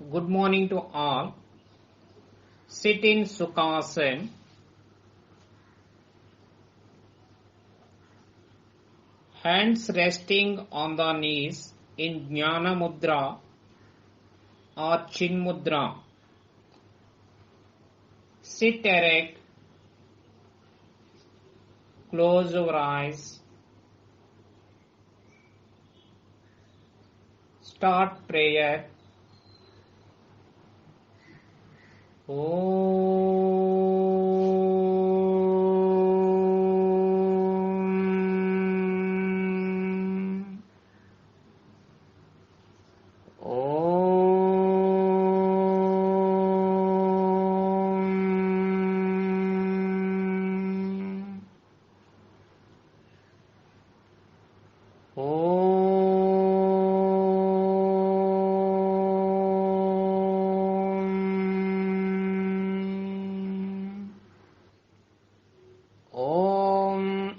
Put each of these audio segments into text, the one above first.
Good morning to all. Sit in Sukhasana. Hands resting on the knees in Jnana Mudra or Chin Mudra. Sit erect. Close your eyes. Start prayer.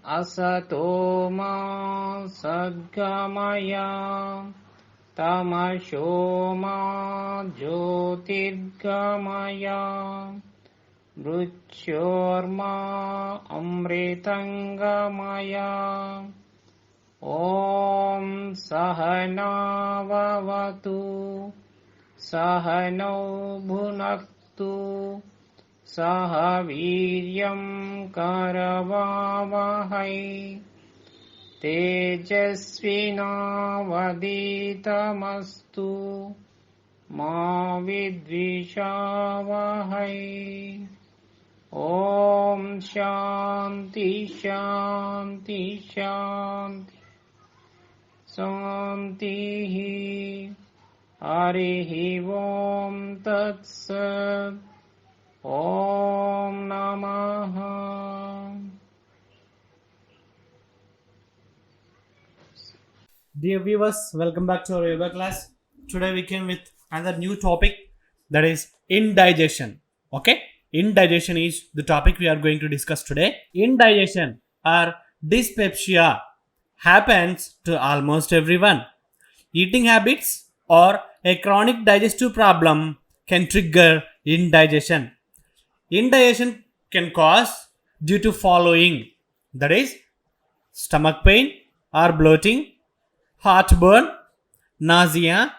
Asato ma sadgamaya tamasho ma jyotirgamaya mrityorma amritangamaya Om Sahana Vavatu Sahano Bhunaktu Saha Viryam Karavavahai Tejasvinavaditamastu Ma Vidvishavahai Om Shanti Shanti Shanti Santihi Harihi Om Tat Sat Om Namaha. Dear viewers, welcome back to our yoga class. Today we came with another new topic, that is indigestion. Okay, indigestion is the topic we are going to discuss today. Indigestion or dyspepsia happens to almost everyone. Eating habits or a chronic digestive problem can trigger indigestion. Indigestion can cause due to following, that is stomach pain or bloating, heartburn, nausea,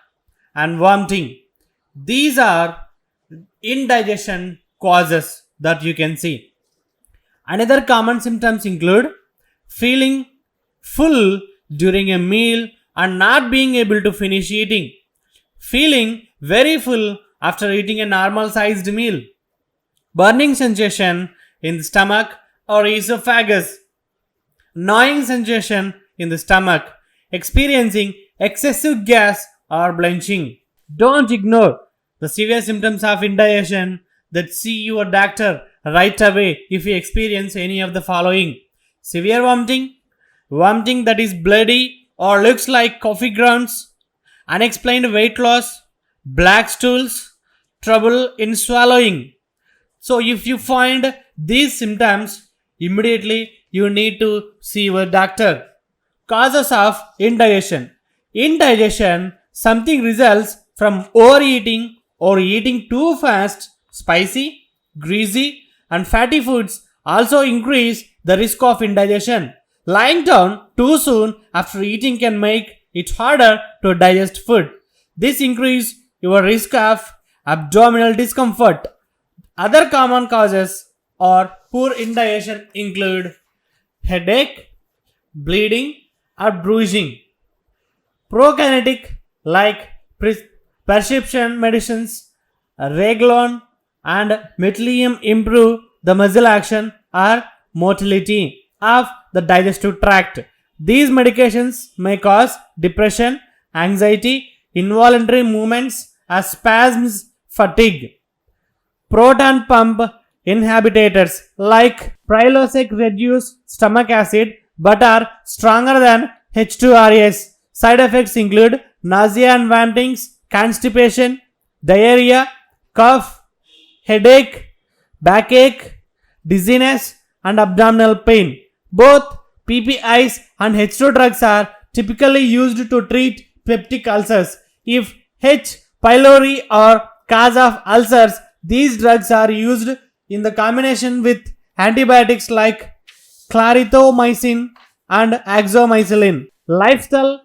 and vomiting. These are indigestion causes that you can see. Another common symptoms include feeling full during a meal and not being able to finish eating, feeling very full after eating a normal sized meal, burning sensation in the stomach or esophagus, gnawing sensation in the stomach, experiencing excessive gas or blanching. Don't ignore the severe symptoms of indigestion. That see your doctor right away if you experience any of the following: severe vomiting, vomiting that is bloody or looks like coffee grounds, unexplained weight loss, black stools, trouble in swallowing. So if you find these symptoms, immediately you need to see your doctor. Causes of indigestion. Indigestion, something results from overeating or eating too fast. Spicy, greasy, and fatty foods also increase the risk of indigestion. Lying down too soon after eating can make it harder to digest food. This increases your risk of abdominal discomfort. Other common causes or poor indigestion include headache, bleeding, or bruising. Prokinetic like prescription medicines, Reglon, and Metlium improve the muscle action or motility of the digestive tract. These medications may cause depression, anxiety, involuntary movements, or spasms, fatigue. Proton pump inhibitors like Prilosec reduce stomach acid but are stronger than H2RAs. Side effects include nausea and vomitings, constipation, diarrhea, cough, headache, backache, dizziness, and abdominal pain. Both PPIs and H2 drugs are typically used to treat peptic ulcers. If H pylori or cause of ulcers. These drugs are used in the combination with antibiotics like clarithromycin and axomycillin. Lifestyle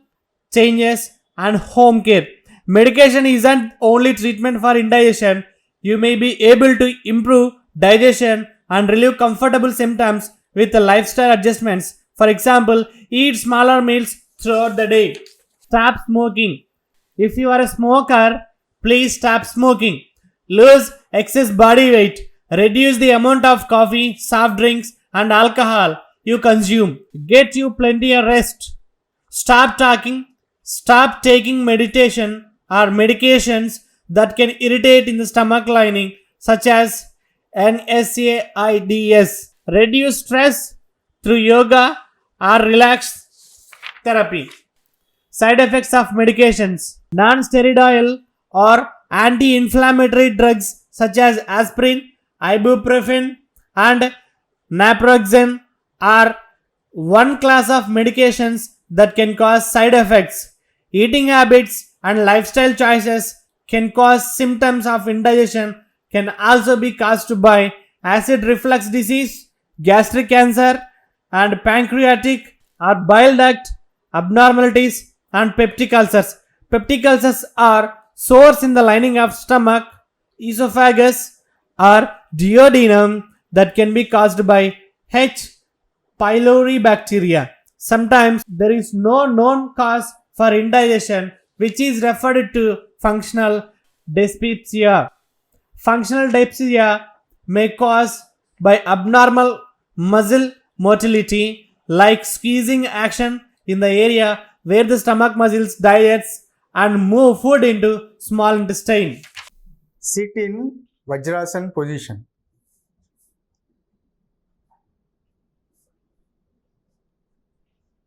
changes and home care. Medication isn't only treatment for indigestion. You may be able to improve digestion and relieve comfortable symptoms with the lifestyle adjustments. For example, eat smaller meals throughout the day. Stop smoking. If you are a smoker, please stop smoking. Lose excess body weight. Reduce the amount of coffee, soft drinks, and alcohol you consume. Get you plenty of rest. Stop talking. Stop taking meditation or medications that can irritate in the stomach lining, such as NSAIDs. Reduce stress through yoga or relax therapy. Side effects of medications. Non-steroidal or anti-inflammatory drugs such as aspirin, ibuprofen, and naproxen are one class of medications that can cause side effects. Eating habits and lifestyle choices can cause symptoms of indigestion, can also be caused by acid reflux disease, gastric cancer, and pancreatic or bile duct abnormalities and peptic ulcers. Peptic ulcers are sores in the lining of stomach, esophagus, or duodenum that can be caused by H. pylori bacteria. Sometimes there is no known cause for indigestion, which is referred to functional dyspepsia. Functional dyspepsia may cause by abnormal muscle motility, like squeezing action in the area where the stomach muscles dilates and move food into small intestine. Sit in Vajrasan position.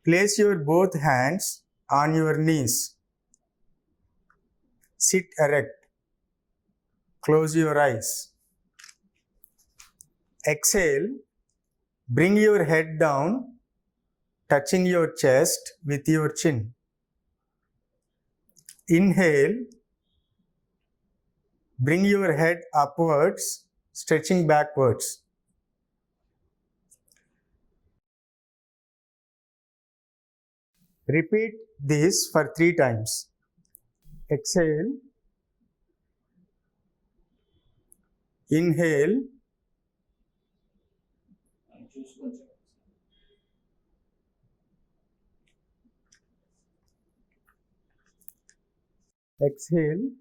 Place your both hands on your knees. Sit erect. Close your eyes. Exhale. Bring your head down, touching your chest with your chin. Inhale. Bring your head upwards, stretching backwards. Repeat this for 3 times. Exhale. Inhale. Exhale.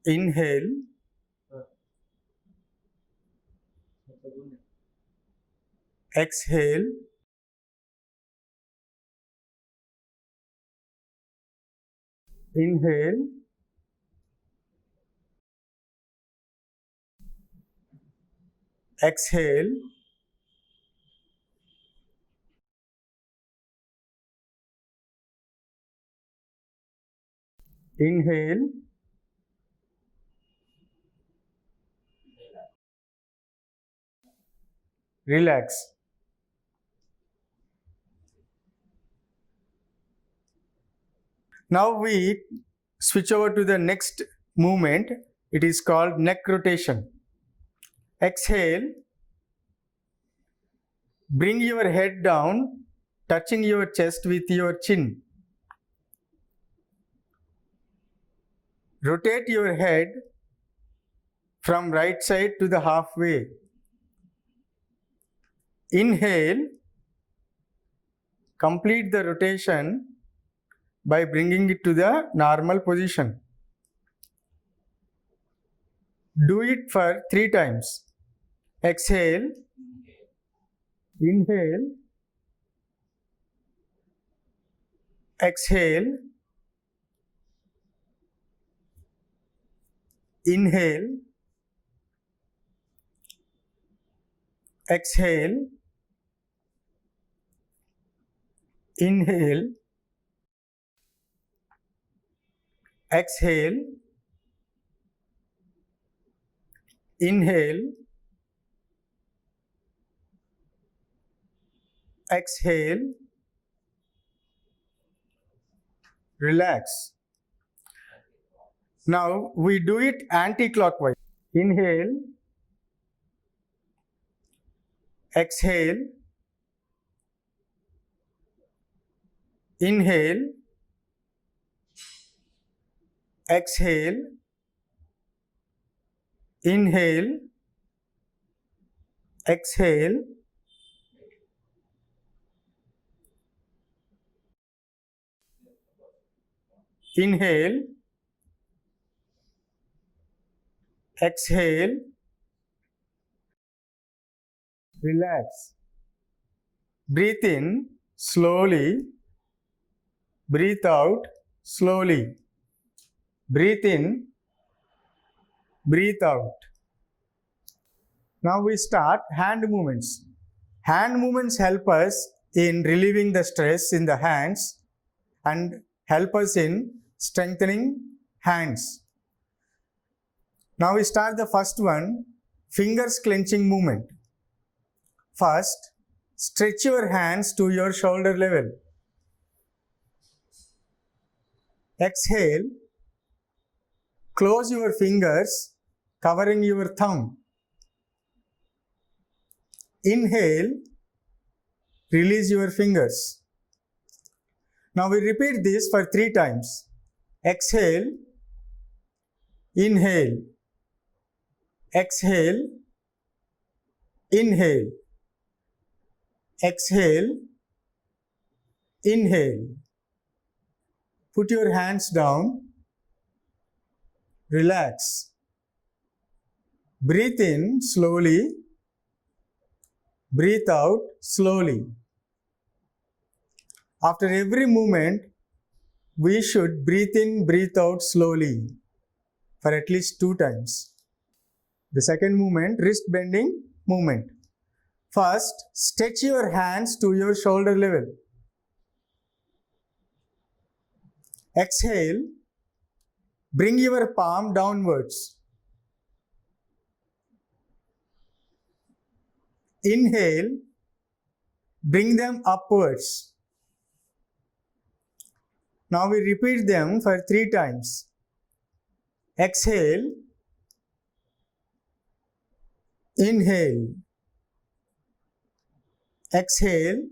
Inhale. Exhale. Inhale. Exhale. Inhale. Relax. Now we switch over to the next movement. It is called neck rotation. Exhale. Bring your head down, touching your chest with your chin. Rotate your head from right side to the halfway. Inhale. Complete the rotation by bringing it to the normal position. Do it for 3 times. Exhale. Inhale. Exhale. Inhale. Exhale. Inhale. Exhale. Inhale. Exhale. relax. Now we do it anti-clockwise. Inhale, exhale, inhale, exhale, inhale, exhale, inhale, exhale, relax. Breathe in slowly, breathe out slowly. Breathe in, breathe out. Now we start hand movements. Hand movements help us in relieving the stress in the hands and help us in strengthening hands. Now we start the first one, fingers clenching movement. First, stretch your hands to your shoulder level. Exhale, close your fingers, covering your thumb. Inhale, release your fingers. Now we repeat this for 3 times. Exhale, inhale, exhale, inhale, exhale, inhale. Put your hands down, relax. Breathe in slowly, breathe out slowly. After every movement, we should breathe in, breathe out slowly for at least 2 times. The second movement, wrist bending movement. First, stretch your hands to your shoulder level. Exhale, bring your palm downwards. Inhale, bring them upwards. Now we repeat them for 3 times. Exhale, inhale, exhale,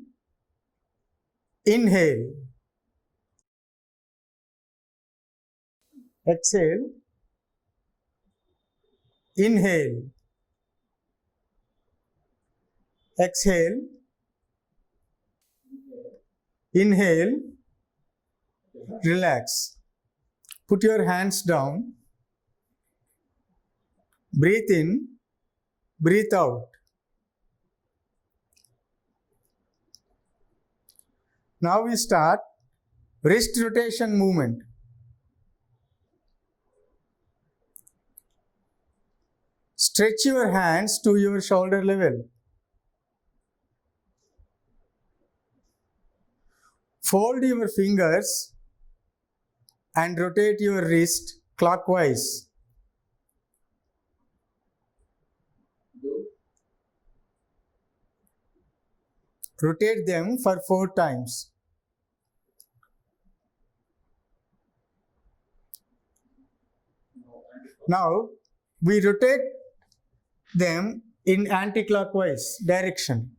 inhale, exhale, inhale, exhale, inhale, relax. Put your hands down. Breathe in, breathe out. Now we start wrist rotation movement. Stretch your hands to your shoulder level. Fold your fingers and rotate your wrist clockwise. Rotate them for 4 times. Now we rotate them in anti-clockwise direction.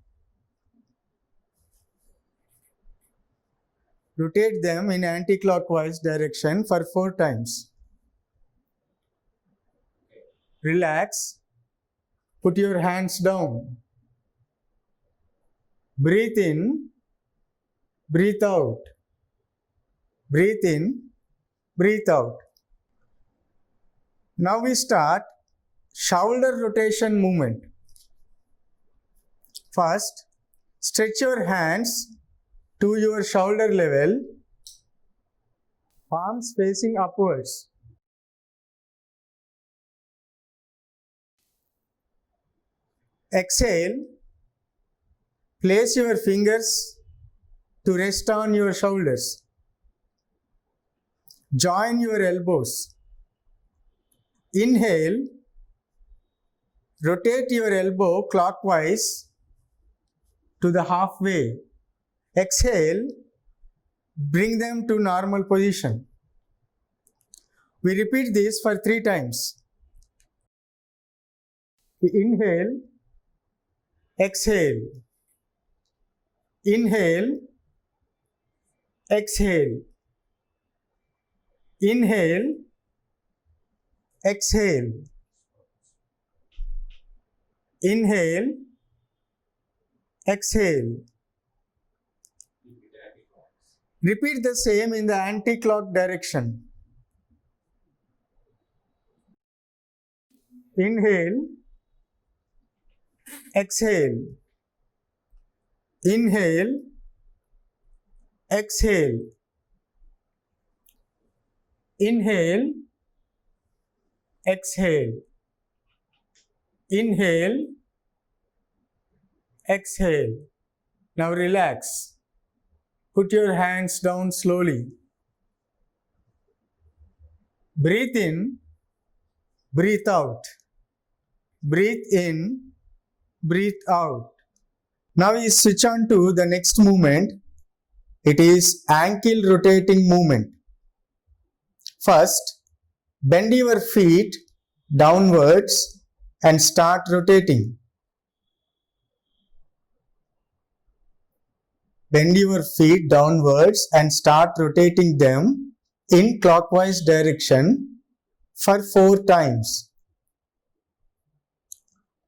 Rotate them in anti-clockwise direction for 4 times. Relax. Put your hands down. Breathe in, breathe out. Breathe in, breathe out. Now we start shoulder rotation movement. First, stretch your hands to your shoulder level, palms facing upwards. Exhale, place your fingers to rest on your shoulders. Join your elbows. Inhale, rotate your elbow clockwise to the halfway. Exhale, Bring them to normal position. We repeat this for 3 times. Inhale, exhale. Inhale, exhale. Inhale, exhale. Inhale, exhale. Repeat the same in the anti-clock direction. Inhale, exhale. Inhale, exhale. Inhale, exhale. Inhale, exhale. Now relax. Put your hands down slowly. Breathe in, breathe out. Breathe in, breathe out. Now we switch on to the next movement. It is ankle rotating movement. First, bend your feet downwards and start rotating. Bend your feet downwards and start rotating them in clockwise direction for 4 times.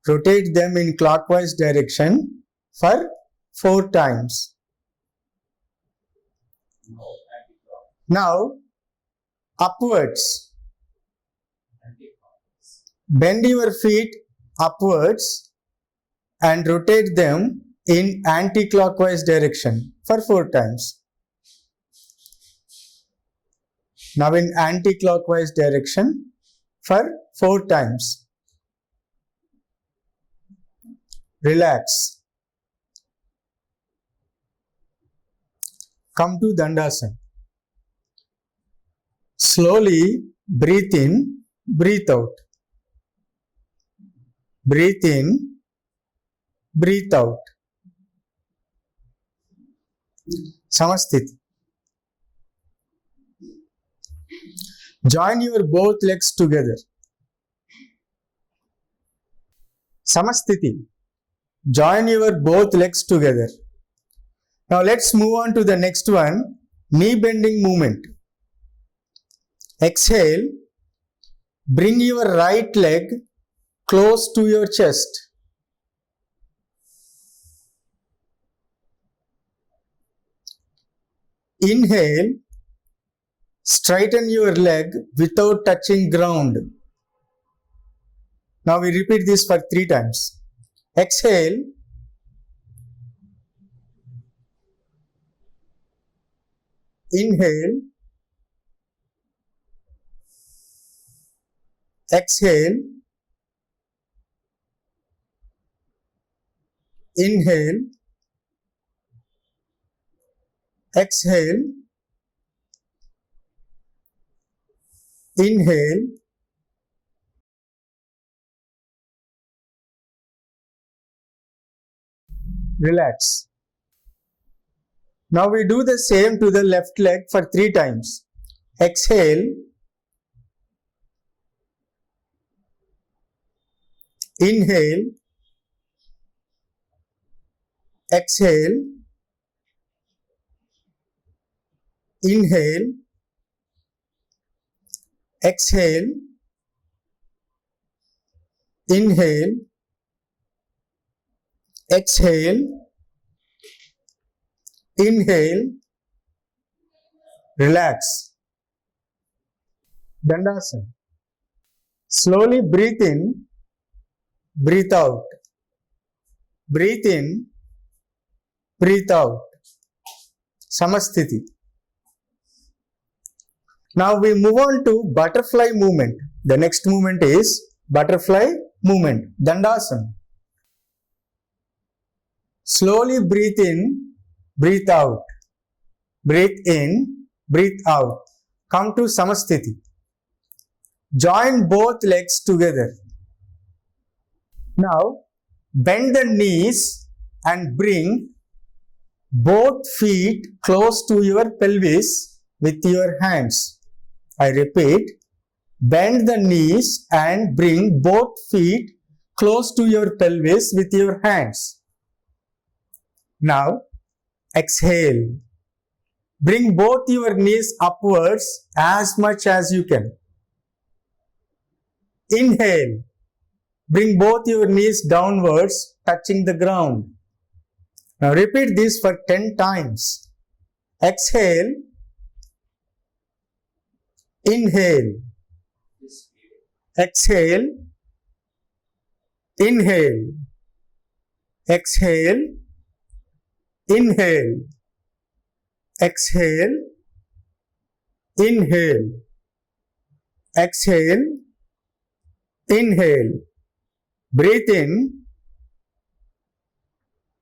Rotate them in clockwise direction for 4 times. Now, upwards. Bend your feet upwards and rotate them in anti-clockwise direction for 4 times. Now in anti-clockwise direction for 4 times. Relax. Come to Dandasana. Slowly breathe in, breathe out. Breathe in, breathe out. Samasthiti. Join your both legs together. Samasthiti. Join your both legs together. Now let's move on to the next one, knee bending movement. Exhale. Bring your right leg close to your chest. Inhale, straighten your leg without touching ground. Now we repeat this for 3 times. Exhale, inhale, exhale, inhale, exhale, inhale, relax. Now we do the same to the left leg for 3 times. Exhale, inhale, exhale, inhale, exhale, inhale, exhale, inhale, relax. Dandasana. Slowly breathe in, breathe out. Breathe in, breathe out. Samasthiti. Now we move on to butterfly movement. The next movement is butterfly movement, Dandasana. Slowly breathe in, breathe out. Breathe in, breathe out. Come to Samasthiti. Join both legs together. Now bend the knees and bring both feet close to your pelvis with your hands. I repeat, bend the knees and bring both feet close to your pelvis with your hands. Now, exhale. Bring both your knees upwards as much as you can. Inhale. Bring both your knees downwards, touching the ground. Now repeat this for 10 times. Exhale. Inhale. Exhale. Inhale. Exhale. Inhale. Exhale. Inhale. Exhale. Inhale. Breathe in.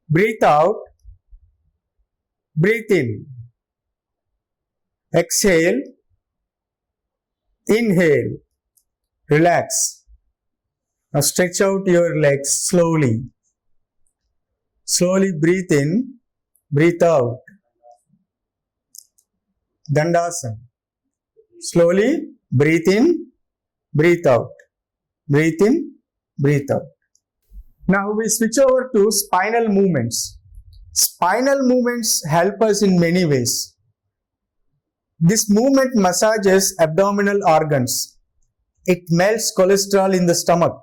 Breathe out. Breathe in. Exhale. Inhale. Relax. Now stretch out your legs slowly. Slowly breathe in. Breathe out. Dandasana. Slowly breathe in. Breathe out. Breathe in. Breathe out. Now we switch over to spinal movements. Spinal movements help us in many ways. This movement massages abdominal organs. It melts cholesterol in the stomach.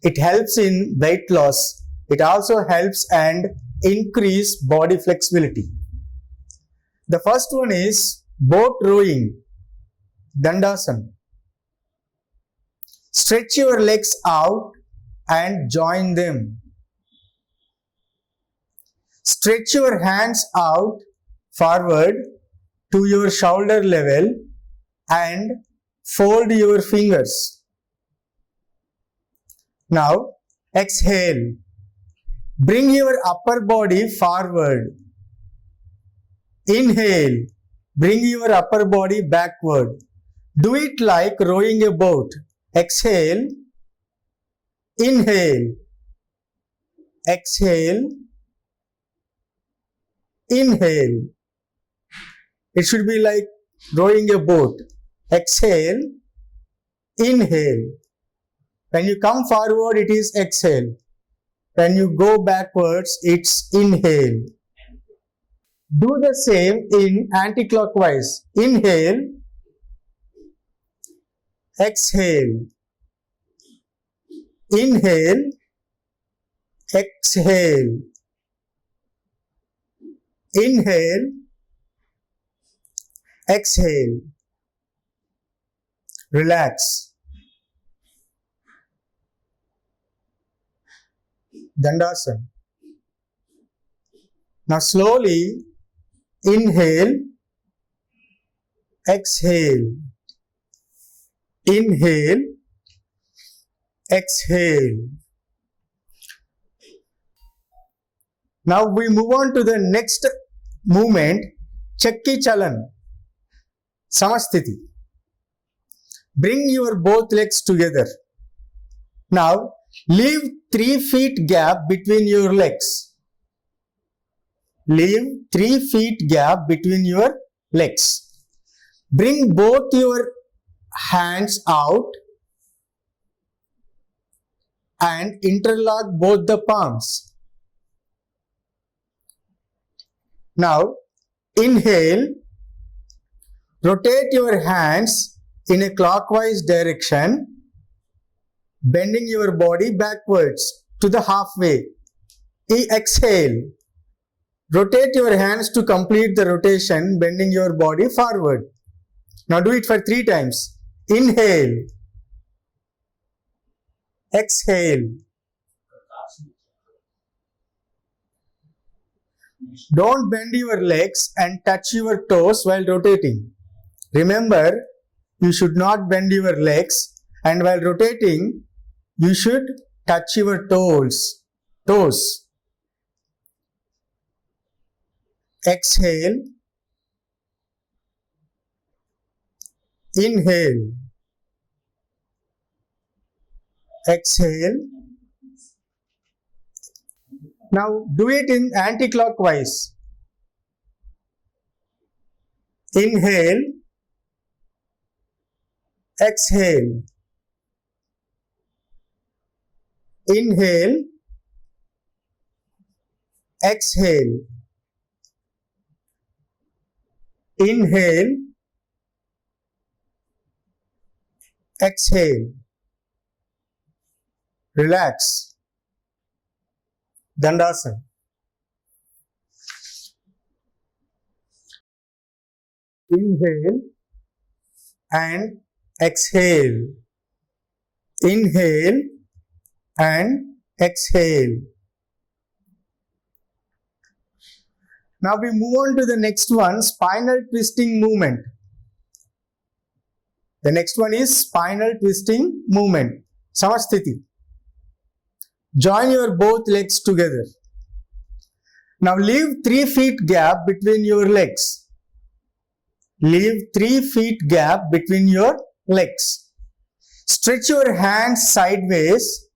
It helps in weight loss. It also helps and increase body flexibility. The first one is boat rowing, Dandasana. Stretch your legs out and join them. Stretch your hands out forward to your shoulder level and fold your fingers. Now exhale. Bring your upper body forward. Inhale. Bring your upper body backward. Do it like rowing a boat. Exhale. Inhale. Exhale. Inhale. It should be like rowing a boat. Exhale. Inhale. When you come forward, it is exhale. When you go backwards, it's inhale. Do the same in anti-clockwise. Inhale. Exhale. Inhale. Exhale. Inhale. Exhale. Relax. Dandasana. Now slowly inhale, exhale, inhale, exhale. Now we move on to the next movement, Chakki Chalan, Samasthiti. Bring your both legs together. Now leave 3 feet gap between your legs. Leave 3 feet gap between your legs. Bring both your hands out and interlock both the palms. Now inhale, rotate your hands in a clockwise direction, bending your body backwards to the halfway. Exhale. Rotate your hands to complete the rotation, bending your body forward. Now do it for 3 times. Inhale. Exhale. Don't bend your legs and touch your toes while rotating. Remember, you should not bend your legs, and while rotating, you should touch your toes. Exhale. Inhale. Exhale. Now do it in anti-clockwise. Inhale, exhale. Inhale, exhale. Inhale, exhale. Relax. Dandasana. Inhale and exhale. Inhale and exhale. Now we move on to the next one, spinal twisting movement. The next one is spinal twisting movement. Samasthiti. Join your both legs together. Now leave 3 feet gap between your legs. Leave 3 feet gap between your legs. Stretch your hands sideways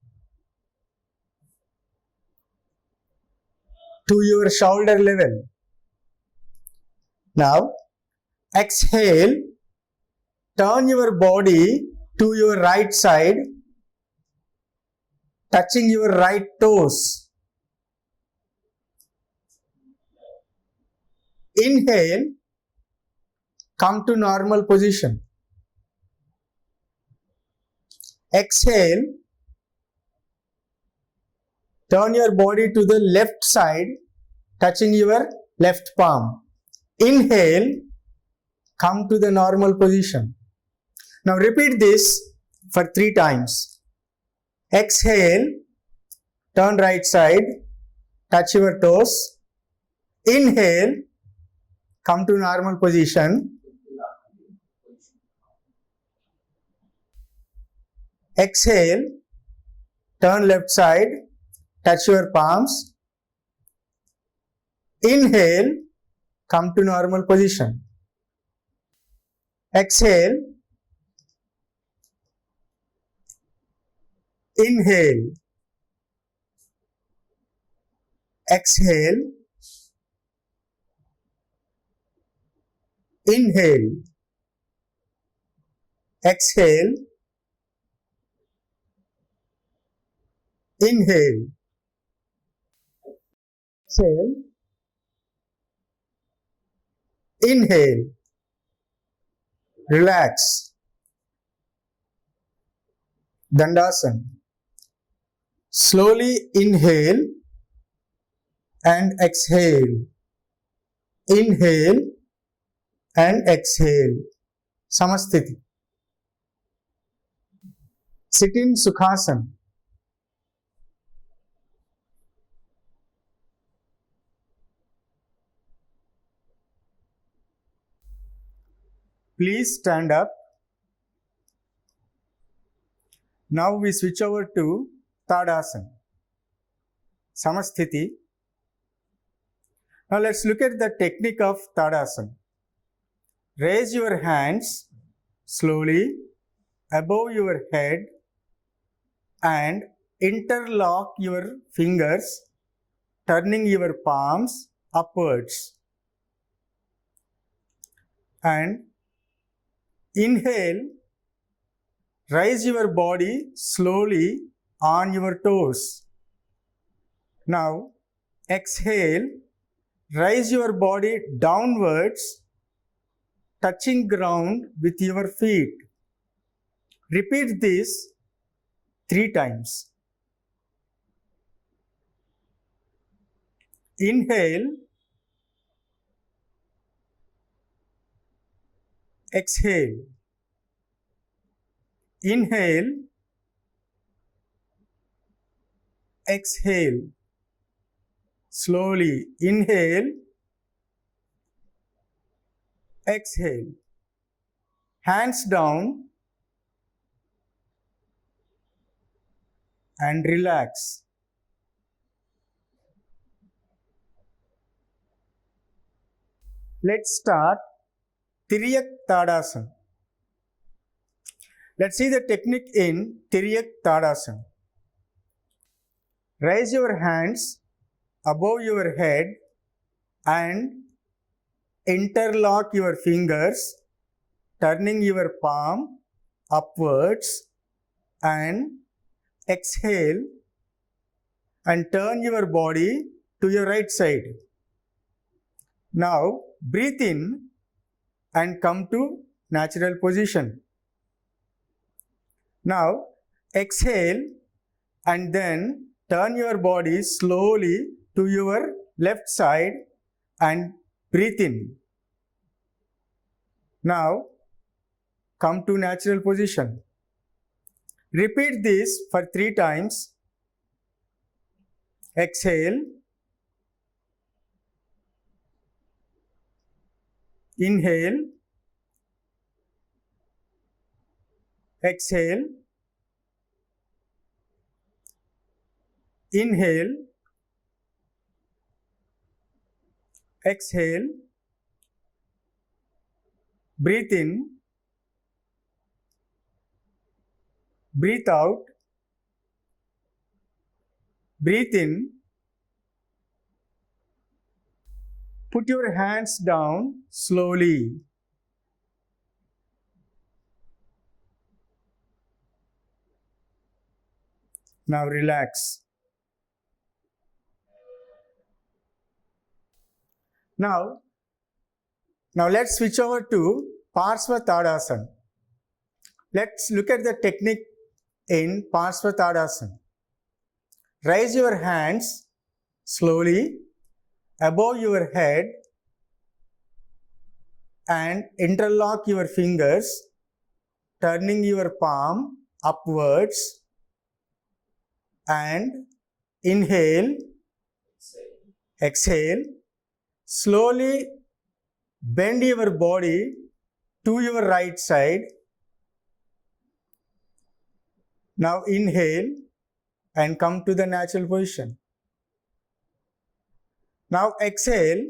to your shoulder level. Now exhale, turn your body to your right side, touching your right toes. Inhale, come to normal position. Exhale, turn your body to the left side, touching your left palm. Inhale, come to the normal position. Now repeat this for 3 times. Exhale, turn right side, touch your toes. Inhale, come to normal position. Exhale, turn left side, touch your palms. Inhale, come to normal position. Exhale, inhale, exhale, inhale, exhale, inhale, exhale, inhale. Relax. Dandasana. Slowly inhale and exhale. Inhale and exhale. Samasthiti. Sit in Sukhasana. Please stand up. Now we switch over to Tadasana. Samasthiti. Now let's look at the technique of Tadasana. Raise your hands slowly above your head and interlock your fingers, turning your palms upwards. And inhale, raise your body slowly on your toes. Now exhale, raise your body downwards, touching ground with your feet. Repeat this 3 times. Inhale, exhale, inhale, exhale. Slowly inhale, exhale. Hands down and relax. Let's start Tiriyak Tadasana. Let's see the technique in Tiriyak Tadasana. Raise your hands above your head and interlock your fingers, turning your palm upwards, and exhale and turn your body to your right side. Now breathe in and come to natural position. Now exhale and then turn your body slowly to your left side and breathe in. Now come to natural position. Repeat this for 3 times. Exhale, inhale, exhale, inhale, exhale, breathe in, breathe out, breathe in, put your hands down slowly. Now relax. Now let's switch over to Parshva Let's look at the technique in Parshva. Raise your hands slowly above your head and interlock your fingers, turning your palm upwards, and inhale, exhale, slowly bend your body to your right side. Now inhale and come to the natural position. Now exhale,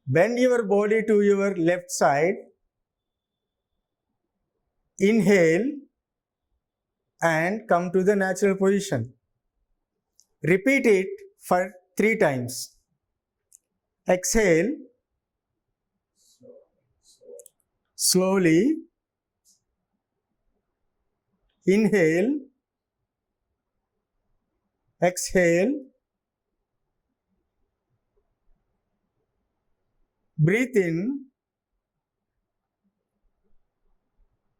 bend your body to your left side. Inhale and come to the natural position. Repeat it for 3 times. Exhale, slowly, inhale, exhale, breathe in,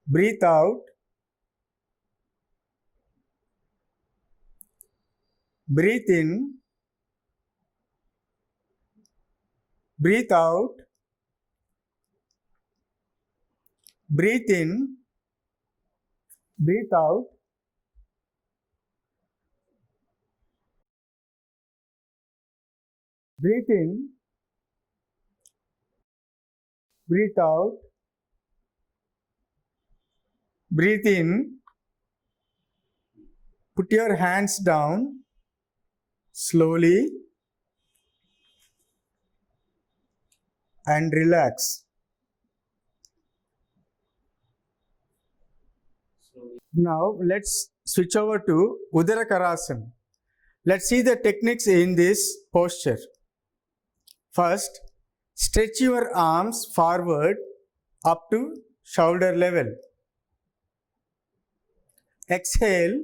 breathe out, breathe in, breathe out, breathe in, breathe out, breathe in, breathe out, breathe in, put your hands down slowly and relax. Now let's switch over to Udara Karasana. Let's see the techniques in this posture. First, stretch your arms forward up to shoulder level. Exhale,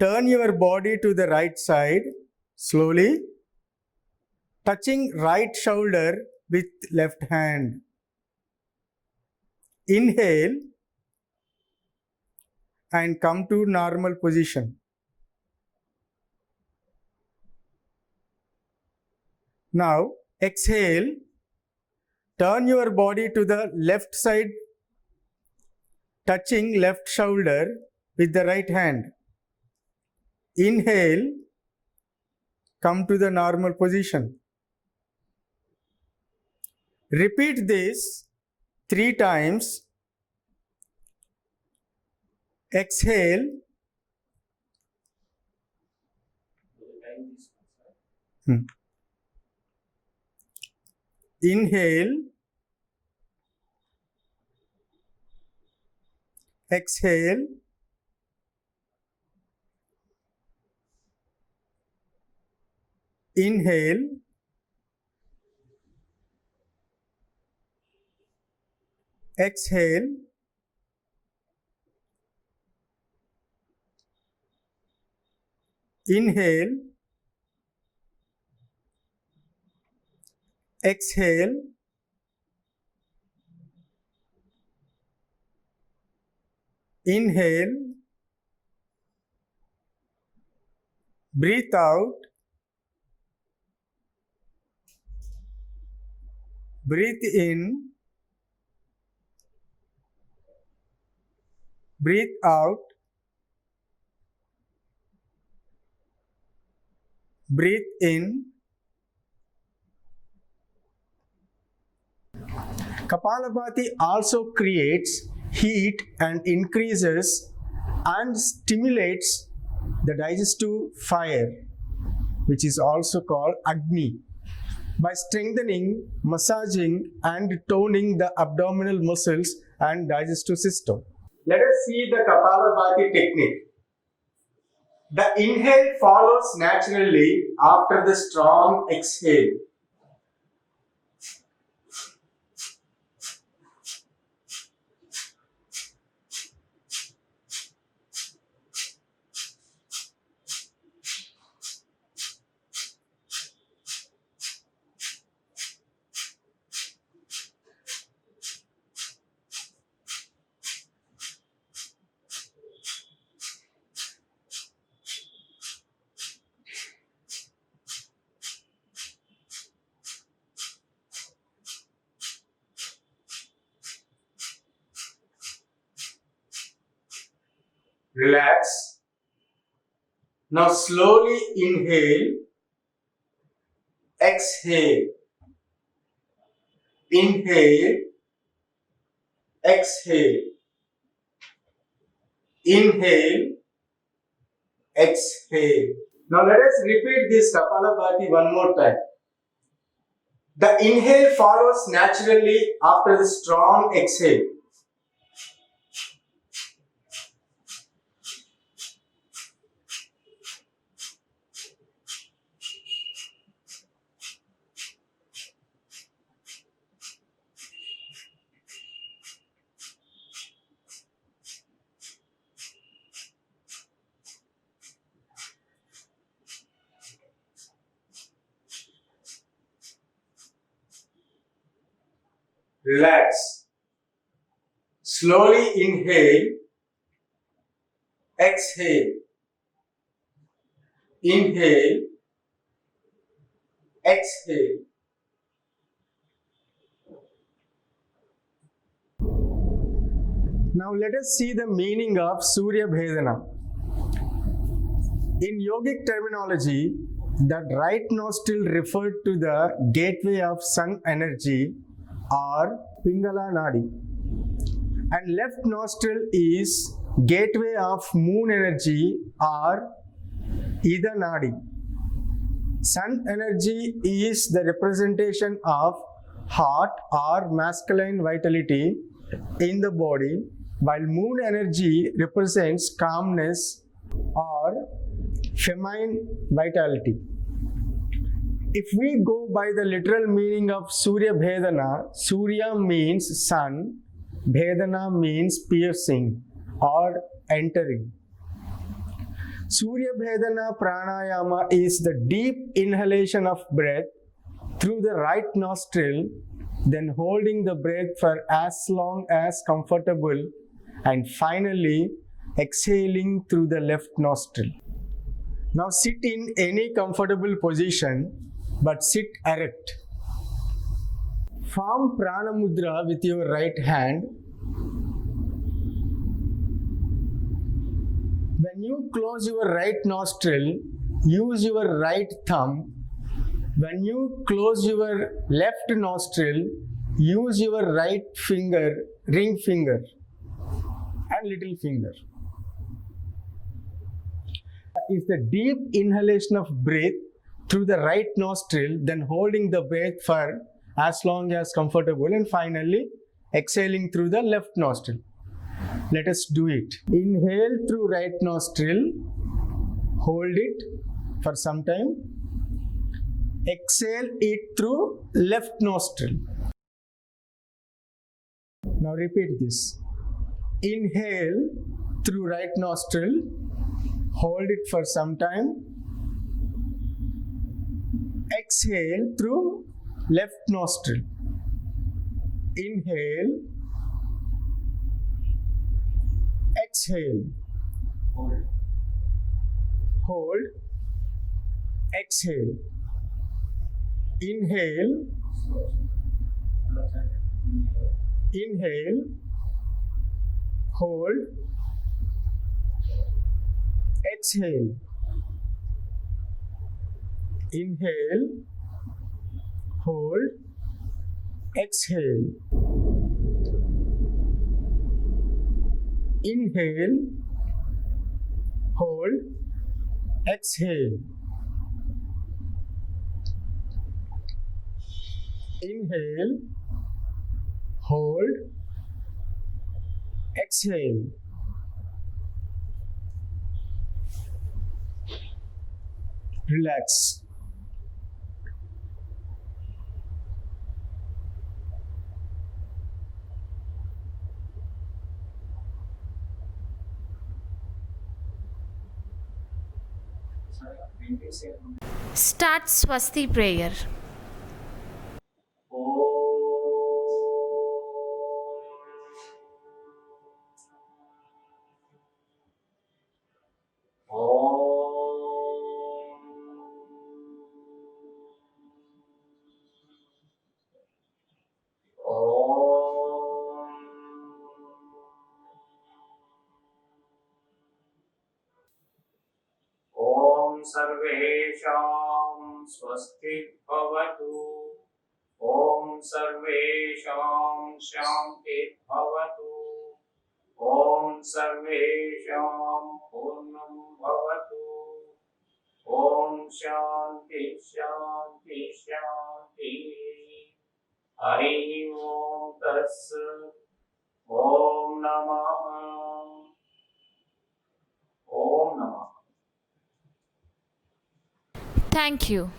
turn your body to the right side slowly, touching right shoulder with left hand. Inhale and come to normal position. Now exhale, turn your body to the left side, touching left shoulder with the right hand. Inhale, come to the normal position. Repeat this 3 times. Exhale, inhale, exhale, inhale, exhale, inhale, exhale, inhale, breathe out, breathe in, breathe out, breathe in. Kapalabhati also creates heat and increases and stimulates the digestive fire, which is also called Agni, by strengthening, massaging, and toning the abdominal muscles and digestive system. Let us see the Kapalabhati technique. The inhale follows naturally after the strong exhale. Relax. Now slowly inhale, exhale, inhale, exhale, inhale, exhale. Now let us repeat this Kapalabhati one more time. The inhale follows naturally after the strong exhale. Relax. Slowly inhale, exhale, inhale, exhale. Now let us see the meaning of Surya Bhedana. In yogic terminology, the right nostril referred to the gateway of sun energy or Pingala Nadi, and left nostril is gateway of moon energy or Ida Nadi. Sun energy is the representation of heart or masculine vitality in the body, while moon energy represents calmness or feminine vitality. If we go by the literal meaning of Surya Bhedana, Surya means sun, Bhedana means piercing or entering. Surya Bhedana Pranayama is the deep inhalation of breath through the right nostril, then holding the breath for as long as comfortable, and finally exhaling through the left nostril. Now sit in any comfortable position, but sit erect. Form Prana Mudra with your right hand. When you close your right nostril, use your right thumb. When you close your left nostril, use your right finger, ring finger, and little finger. Is the deep inhalation of breath through the right nostril, then holding the breath for as long as comfortable, and finally exhaling through the left nostril. Let us do it. Inhale through right nostril, hold it for some time. Exhale it through left nostril. Now repeat this. Inhale through right nostril, hold it for some time. Exhale through left nostril. Inhale, exhale, hold, exhale. Inhale, inhale, hold, exhale. Inhale, hold, exhale. Inhale, hold, exhale. Inhale, hold, exhale. Relax. Start Swasti prayer. ॐ सर्वेषां स्वस्ति भवतु। ॐ सर्वेषां शान्ति भवतु। ॐ सर्वेषां पूर्णं भवतु। ॐ शान्ति शान्ति शान्ति। हरि ओम तत्सत्। ओम नमः। ओम नमः। Thank you.